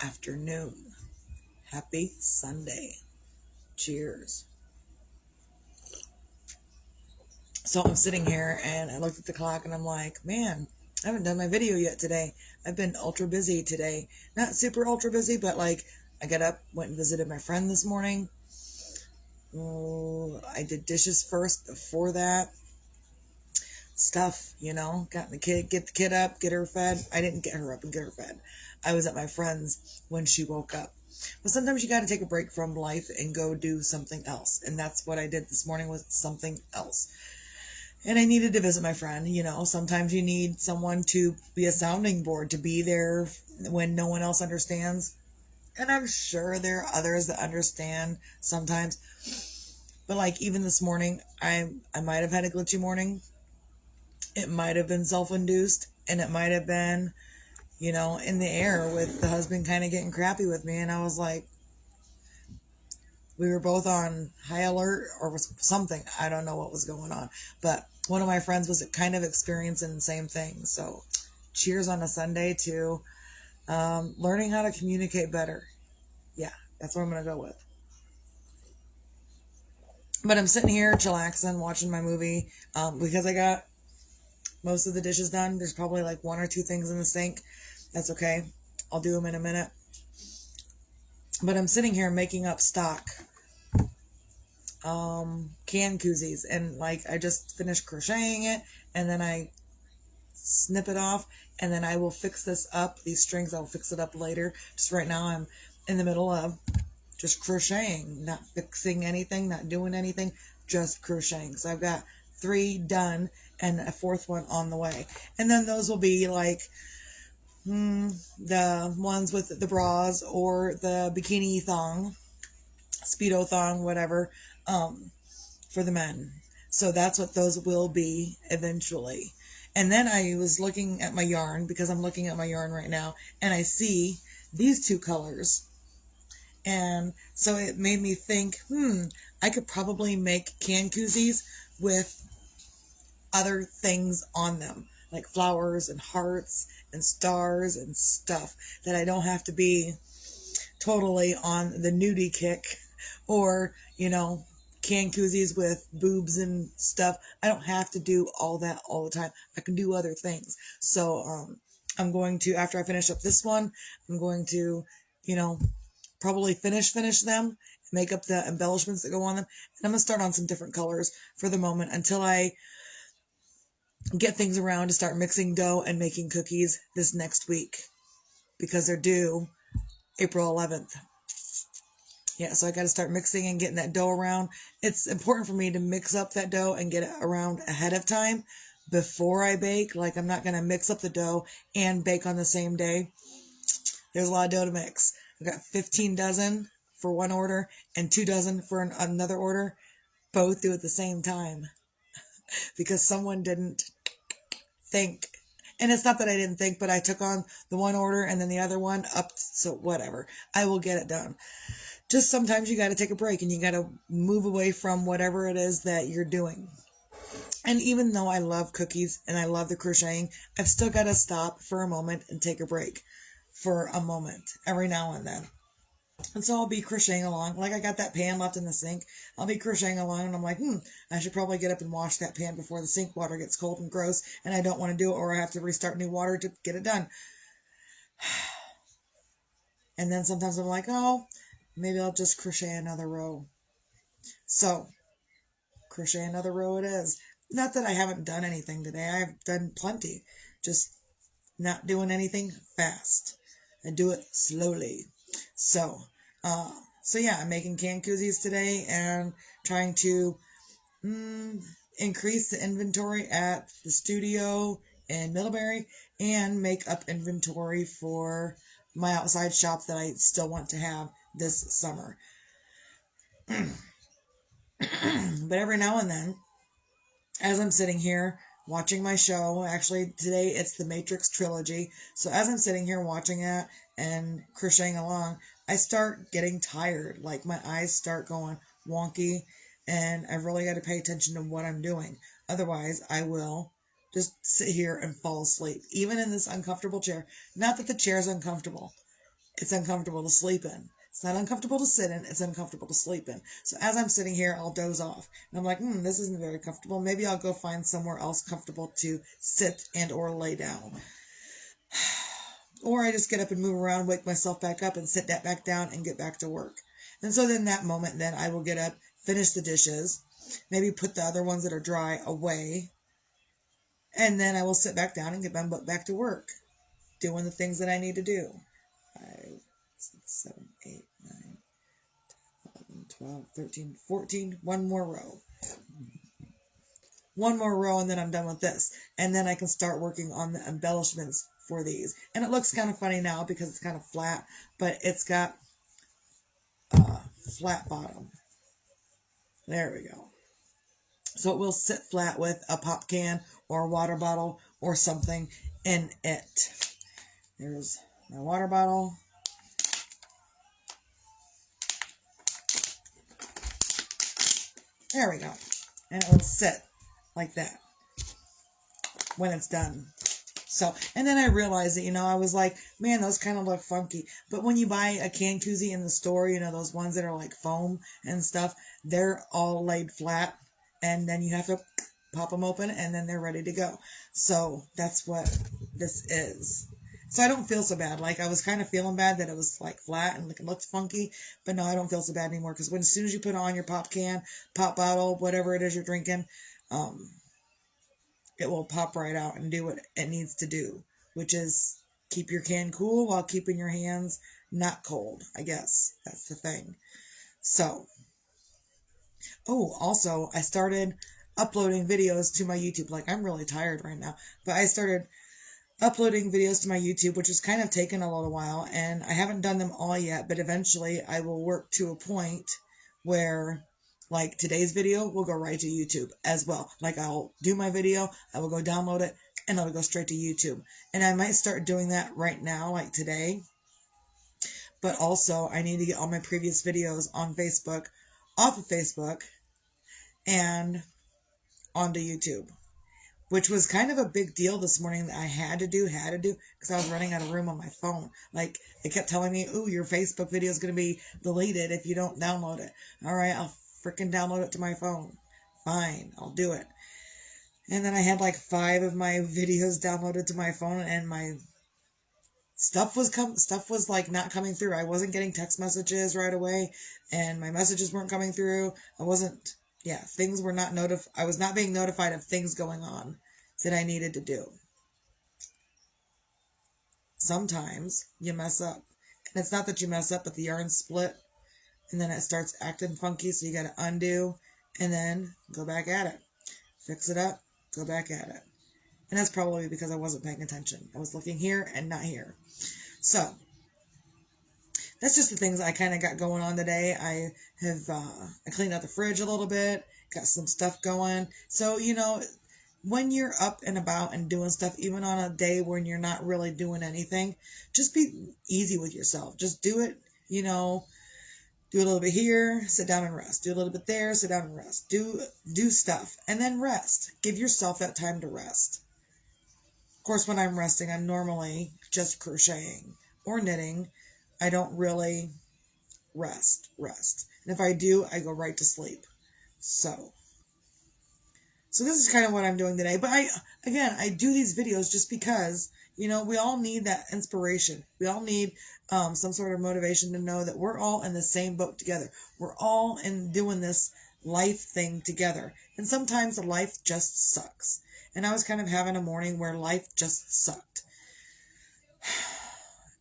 afternoon. Happy Sunday. Cheers. So I'm sitting here and I looked at the clock and I'm like, man, I haven't done my video yet today. I've been ultra busy today. Not super ultra busy, but like I got up, went and visited my friend this morning. I did dishes first before that. Stuff, get the kid up, get her fed. I didn't get her up and get her fed. I was at my friend's when she woke up. But sometimes you got to take a break from life and go do something else. And that's what I did this morning, was something else. And I needed to visit my friend. Sometimes you need someone to be a sounding board, to be there when no one else understands. And I'm sure there are others that understand sometimes. But like even this morning, I might have had a glitchy morning. It might have been self-induced, and it might have been, in the air with the husband kind of getting crappy with me. And I was like, we were both on high alert or something. I don't know what was going on. But one of my friends was kind of experiencing the same thing. So cheers on a Sunday to learning how to communicate better. Yeah, that's what I'm going to go with. But I'm sitting here chillaxing, watching my movie because I got most of the dishes done. There's probably like one or two things in the sink. That's okay. I'll do them in a minute. But I'm sitting here making up stock can koozies, and like I just finished crocheting it, and then I snip it off, and then I will fix this up. These strings, I'll fix it up later. Just right now I'm in the middle of just crocheting, not fixing anything, not doing anything, just crocheting. So I've got 3 done and a 4th one on the way. And then those will be like the ones with the bras or the bikini thong, Speedo thong, whatever, for the men. So that's what those will be eventually. And then I was looking at my yarn, because I'm looking at my yarn right now, and I see these 2 colors. And so it made me think, I could probably make can koozies with other things on them, like flowers and hearts and stars and stuff, that I don't have to be totally on the nudie kick, or, can koozies with boobs and stuff. I don't have to do all that all the time. I can do other things. So I'm going to, after I finish up this one, I'm going to, probably finish them, make up the embellishments that go on them. And I'm going to start on some different colors for the moment until I get things around to start mixing dough and making cookies this next week, because they're due April 11th. Yeah, so I got to start mixing and getting that dough around. It's important for me to mix up that dough and get it around ahead of time before I bake. Like, I'm not going to mix up the dough and bake on the same day. There's a lot of dough to mix. I've got 15 dozen for one order and 2 dozen for another order. Both do at the same time because someone didn't think. And it's not that I didn't think, but I took on the one order and then the other one up. So whatever, I will get it done. Just sometimes you got to take a break and you got to move away from whatever it is that you're doing. And even though I love cookies and I love the crocheting, I've still got to stop for a moment and take a break for a moment every now and then. And so I'll be crocheting along. Like, I got that pan left in the sink. I'll be crocheting along and I'm like, I should probably get up and wash that pan before the sink water gets cold and gross. And I don't want to do it, or I have to restart new water to get it done. And then sometimes I'm like, maybe I'll just crochet another row. So, crochet another row it is. Not that I haven't done anything today. I've done plenty. Just not doing anything fast. I do it slowly. So yeah, I'm making can koozies today and trying to increase the inventory at the studio in Middlebury and make up inventory for my outside shop that I still want to have this summer. But every now and then, as I'm sitting here watching my show, actually today it's the Matrix trilogy, so as I'm sitting here watching it and crocheting along, I start getting tired. Like, my eyes start going wonky, and I've really got to pay attention to what I'm doing. Otherwise, I will just sit here and fall asleep, even in this uncomfortable chair. Not that the chair is uncomfortable. It's uncomfortable to sleep in. It's not uncomfortable to sit in, it's uncomfortable to sleep in. So as I'm sitting here, I'll doze off. And I'm like, this isn't very comfortable. Maybe I'll go find somewhere else comfortable to sit and or lay down. Or I just get up and move around, wake myself back up and sit that back down and get back to work. And so then that moment, then I will get up, finish the dishes, maybe put the other ones that are dry away. And then I will sit back down and get my butt back to work, doing the things that I need to do. 5, 6, 7, 8, 9, 11, 12, 13, 14. One more row. One more row and then I'm done with this. And then I can start working on the embellishments for these. And it looks kind of funny now because it's kind of flat, but it's got a flat bottom. There we go. So it will sit flat with a pop can or a water bottle or something in it. There's my water bottle. There we go. And it will sit like that when it's done. So, and then I realized that, I was like, man, those kind of look funky. But when you buy a can koozie in the store, those ones that are like foam and stuff, they're all laid flat. And then you have to pop them open and then they're ready to go. So that's what this is. So I don't feel so bad. Like I was kind of feeling bad that it was like flat and it looked funky. But no, I don't feel so bad anymore. Because as soon as you put on your pop can, pop bottle, whatever it is you're drinking, it will pop right out and do what it needs to do, which is keep your can cool while keeping your hands not cold. I guess that's the thing. So, also I started uploading videos to my YouTube. Like I'm really tired right now, but I started uploading videos to my YouTube, which has kind of taken a little while, and I haven't done them all yet, but eventually I will work to a point where like today's video will go right to YouTube as well. Like I'll do my video, I will go download it, and it'll go straight to YouTube. And I might start doing that right now, like today. But also I need to get all my previous videos on Facebook, off of Facebook, and onto YouTube. Which was kind of a big deal this morning that I had to do, because I was running out of room on my phone. Like, it kept telling me, ooh, your Facebook video is going to be deleted if you don't download it. All right, I'll freaking download it to my phone. Fine, I'll do it. And then I had like 5 of my videos downloaded to my phone, and my stuff was like not coming through. I wasn't getting text messages right away, and my messages weren't coming through. Things were not I was not being notified of things going on that I needed to do. Sometimes you mess up. And it's not that you mess up, but the yarn split. And then it starts acting funky, so you got to undo. And then go back at it. Fix it up. Go back at it. And that's probably because I wasn't paying attention. I was looking here and not here. So, that's just the things I kind of got going on today. I cleaned out the fridge a little bit. Got some stuff going. So, when you're up and about and doing stuff, even on a day when you're not really doing anything, just be easy with yourself. Just do it, do a little bit here, sit down and rest. Do a little bit there, sit down and rest. Do stuff and then rest. Give yourself that time to rest. Of course, when I'm resting, I'm normally just crocheting or knitting. I don't really rest. And if I do, I go right to sleep. So this is kind of what I'm doing today. But I do these videos just because, we all need that inspiration. We all need some sort of motivation to know that we're all in the same boat together. We're all in doing this life thing together. And sometimes life just sucks. And I was kind of having a morning where life just sucked.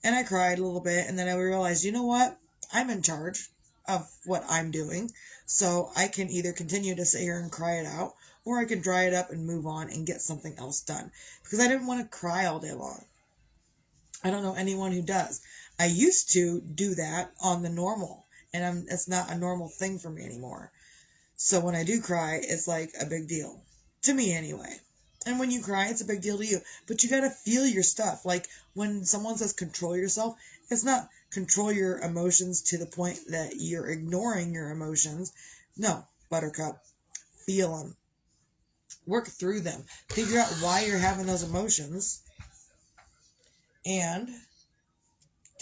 And I cried a little bit. And then I realized, you know what? I'm in charge of what I'm doing. So I can either continue to sit here and cry it out, or I can dry it up and move on and get something else done. Because I didn't want to cry all day long. I don't know anyone who does. I used to do that on the normal. And it's not a normal thing for me anymore. So when I do cry, it's like a big deal. To me anyway. And when you cry, it's a big deal to you. But you got to feel your stuff. Like when someone says control yourself, it's not control your emotions to the point that you're ignoring your emotions. No, buttercup. Feel them. Work through them. Figure out why you're having those emotions. And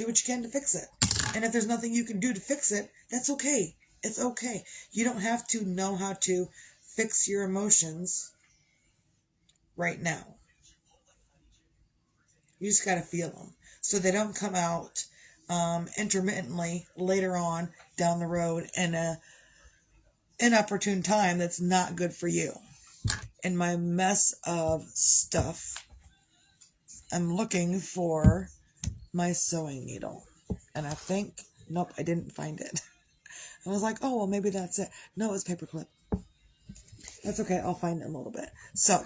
do what you can to fix it. And if there's nothing you can do to fix it, that's okay. It's okay. You don't have to know how to fix your emotions right now. You just got to feel them so they don't come out intermittently later on down the road in a inopportune time that's not good for you. In my mess of stuff, I'm looking for my sewing needle. And I think, nope, I didn't find it. I was like, oh, well, maybe that's it. No, it's paperclip. That's okay. I'll find it in a little bit. So,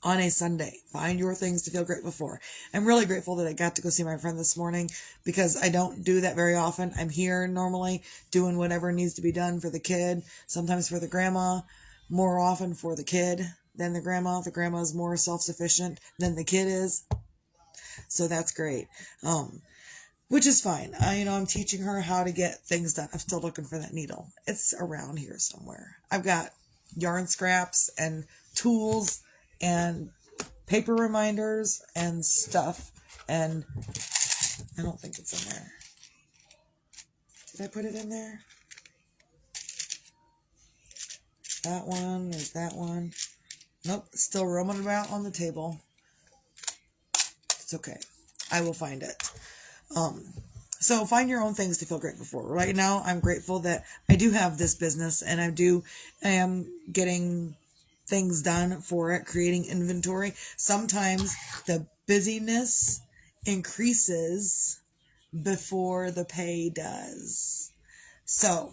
on a Sunday, find your things to feel grateful for. I'm really grateful that I got to go see my friend this morning because I don't do that very often. I'm here normally doing whatever needs to be done for the kid, sometimes for the grandma, more often for the kid than the grandma. The grandma is more self-sufficient than the kid is. So that's great. Which is fine. I'm teaching her how to get things done. I'm still looking for that needle. It's around here somewhere. I've got yarn scraps and tools and paper reminders and stuff. And I don't think it's in there. Did I put it in there? That one. There's that one. Nope. Still roaming about on the table. It's okay. I will find it. So find your own things to feel grateful for. Right now, I'm grateful that I do have this business and I am getting things done for it, creating inventory. Sometimes the busyness increases before the pay does. So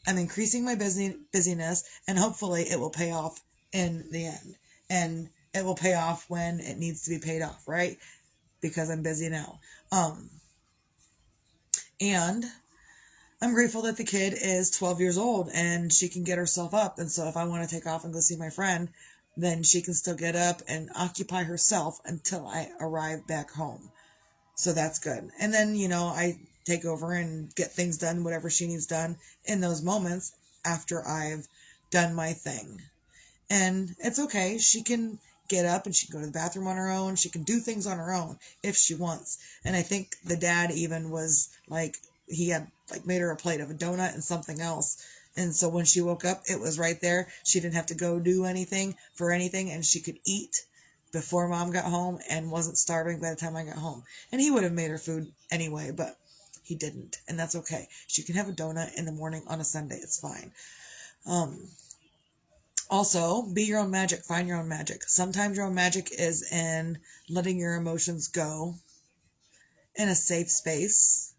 I'm increasing my busyness and hopefully it will pay off in the end. And it will pay off when it needs to be paid off, right? Because I'm busy now. And I'm grateful that the kid is 12 years old and she can get herself up. And so if I want to take off and go see my friend, then she can still get up and occupy herself until I arrive back home. So that's good. And then, I take over and get things done, whatever she needs done in those moments after I've done my thing. And it's okay. She can get up and she can go to the bathroom on her own. She can do things on her own if she wants. And I think the dad even was like, he had like made her a plate of a donut and something else. And so when she woke up, it was right there. She didn't have to go do anything for anything and she could eat before mom got home and wasn't starving by the time I got home. And he would have made her food anyway, but he didn't. And that's okay. She can have a donut in the morning on a Sunday. It's fine. Also, be your own magic. Find your own magic. Sometimes your own magic is in letting your emotions go in a safe space.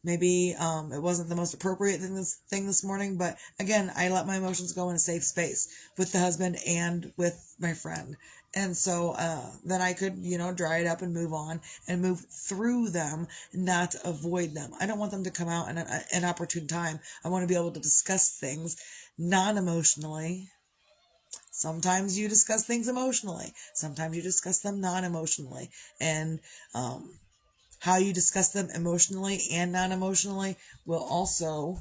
Maybe it wasn't the most appropriate thing this morning, but again, I let my emotions go in a safe space with the husband and with my friend. And so then I could, dry it up and move on and move through them, not avoid them. I don't want them to come out in an opportune time. I want to be able to discuss things non-emotionally. Sometimes you discuss things emotionally. Sometimes you discuss them non-emotionally. And how you discuss them emotionally and non-emotionally will also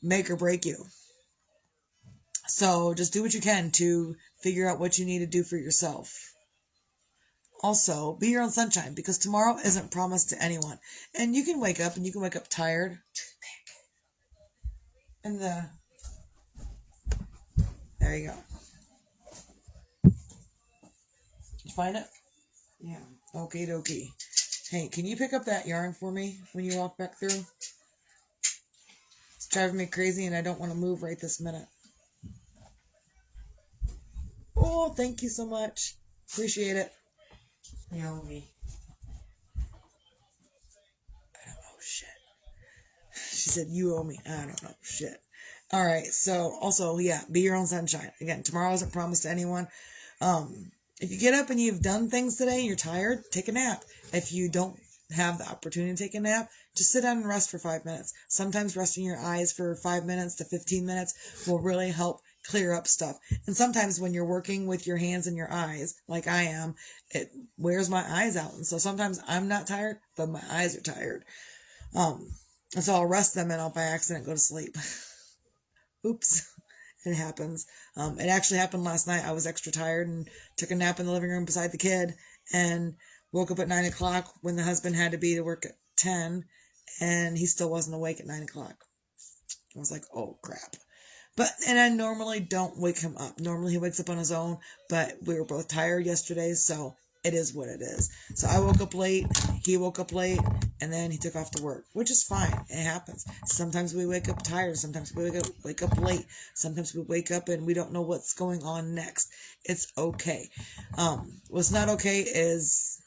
make or break you. So just do what you can to figure out what you need to do for yourself. Also, be your own sunshine because tomorrow isn't promised to anyone. And you can wake up tired. And there you go. Did you find it? Yeah. Okie dokie. Hey, can you pick up that yarn for me when you walk back through? It's driving me crazy and I don't want to move right this minute. Oh, thank you so much. Appreciate it. You owe me. I don't know shit. She said, you owe me. I don't know shit. All right. So also, yeah, be your own sunshine. Again, tomorrow isn't promised to anyone. If you get up and you've done things today and you're tired, take a nap. If you don't have the opportunity to take a nap, just sit down and rest for 5 minutes. Sometimes resting your eyes for 5 minutes to 15 minutes will really help clear up stuff. And sometimes when you're working with your hands and your eyes, like I am, it wears my eyes out. And so sometimes I'm not tired, but my eyes are tired. And so I'll rest them and I'll by accident go to sleep. Oops. It happens. It actually happened last night. I was extra tired and took a nap in the living room beside the kid and Woke up at 9 o'clock when the husband had to be to work at 10, and he still wasn't awake at 9 o'clock. I was like, oh crap. And I normally don't wake him up. Normally he wakes up on his own, but we were both tired yesterday, so it is what it is. So I woke up late, he woke up late, and then he took off to work, which is fine. It happens. Sometimes we wake up tired. Sometimes we wake up late. Sometimes we wake up and we don't know what's going on next. It's okay. What's not okay is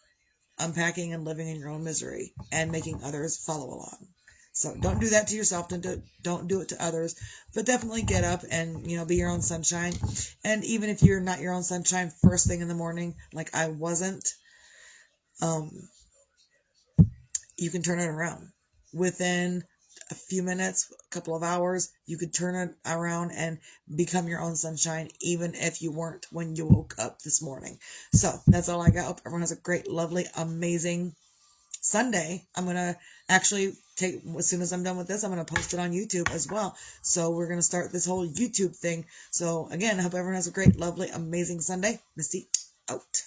unpacking and living in your own misery and making others follow along. So don't do that to yourself. Don't do it to others. But definitely get up and, be your own sunshine. And even if you're not your own sunshine first thing in the morning, like I wasn't, you can turn it around. Within a few minutes, a couple of hours, you could turn it around and become your own sunshine, even if you weren't when you woke up this morning. So that's all I got. Hope everyone has a great, lovely, amazing Sunday. I'm going to actually as soon as I'm done with this, I'm going to post it on YouTube as well. So we're going to start this whole YouTube thing. So again, I hope everyone has a great, lovely, amazing Sunday. Misty out.